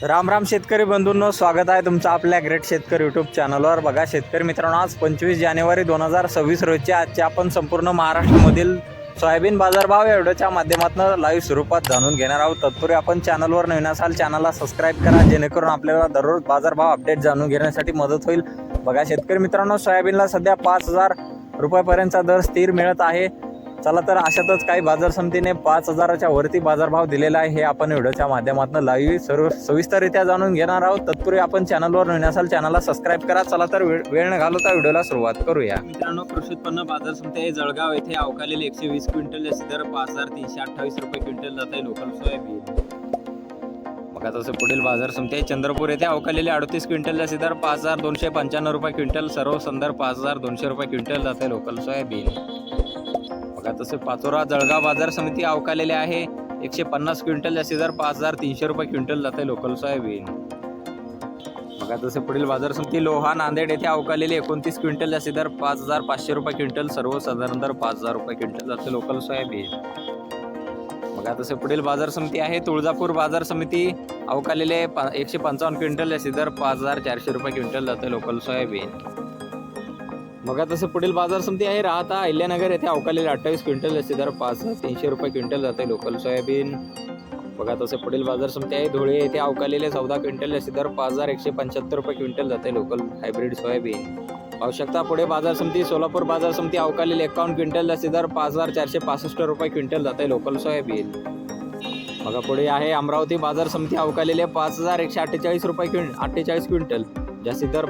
राम राम शेतकरी बंधूंनो, स्वागत आहे तुमचं आपल्या ग्रेट शेतकरी यूट्यूब चॅनलवर। बघा शेतकरी मित्रांनो, आज 25 जानेवारी 2026 रोजी आजचे आपण संपूर्ण महाराष्ट्रामधील सोयाबीन बाजारभाव या व्हिडिओच्या माध्यमातून लाईव्ह स्वरूपात जाणून घेणार आहोत। तत्पूर्वी आपण चॅनलवर नवीन असाल चॅनलला सबस्क्राईब करा, जेणेकरून आपल्याला दररोज बाजारभाव अपडेट जाणून घेण्यासाठी मदत होईल। बघा शेतकरी मित्रांनो, सोयाबीनला सध्या 5000 रुपयापर्यंतचा दर स्थिर मिळत आहे। चला तर अशातच काही बाजार समितीने 5000च्या वरती बाजारभाव दिलेला आहे, हे आपण व्हिडिओच्या माध्यमातून लाईव्ह सर्व सविस्तररित्या जाणून घेणार आहोत। तत्पूर्वी आपण चॅनलवर नवीन असाल चॅनलला सबस्क्राईब करा। चला तर वेळ न घालवता व्हिडिओला सुरुवात करूया। मित्रांनो, कृषी उत्पन्न बाजार समिती जळगाव येथे अवकालेले 120 क्विंटल जास्ती दर 5328 रुपये क्विंटल जात आहे लोकल सोयाबीन। बघा तसे पुढील बाजार समिती चंद्रपूर येथे अवकालेले 38 क्विंटल जास्ती दर 5295 रुपये क्विंटल, सर्व संदर्भ 5200 रुपये क्विंटल जात आहे लोकल सोयाबीन। बघा तसे पाचोरा जळगाव बाजार समिती अवकालेले आहे 150 क्विंटल जास्ती दर 5300 रुपये क्विंटल जात आहे लोकल सोयाबीन। बघा तसे पुढील बाजार समिती लोहा नांदेड येथे अवकालेले 29 क्विंटल जास्ती दर 5500 रुपये क्विंटल, सर्वसाधारण दर 5000 रुपये क्विंटल जाते लोकल सोयाबीन। बघा तसे पुढील बाजार समिती आहे तुळजापूर बाजार समिती अवकालेले 155 क्विंटल जास्ती दर 5400 रुपये क्विंटल जाते लोकल सोयाबीन। बघा तसे पुढील बाजार समिती आहे राहता अहिल्यानगर येथे अवकालेले 28 क्विंटल जास्ती दर 5300 रुपये क्विंटल जाते लोकल सोयाबीन। बघा तसे पुढील बाजार समिती आहे धुळे येथे अवकालेले 14 क्विंटल जास्ती दर 5175 रुपये क्विंटल जाते लोकल हायब्रिड सोयाबीन। आवश्यकता पुढे बाजार समिती सोलापूर बाजार समिती अवकालेले 51 क्विंटल जास्ती दर 5465 रुपये क्विंटल जाते लोकल सोयाबीन। बघा पुढे आहे अमरावती बाजार समिती अवकालेले 5148 रुपये 48 क्विंटल जास्ती दर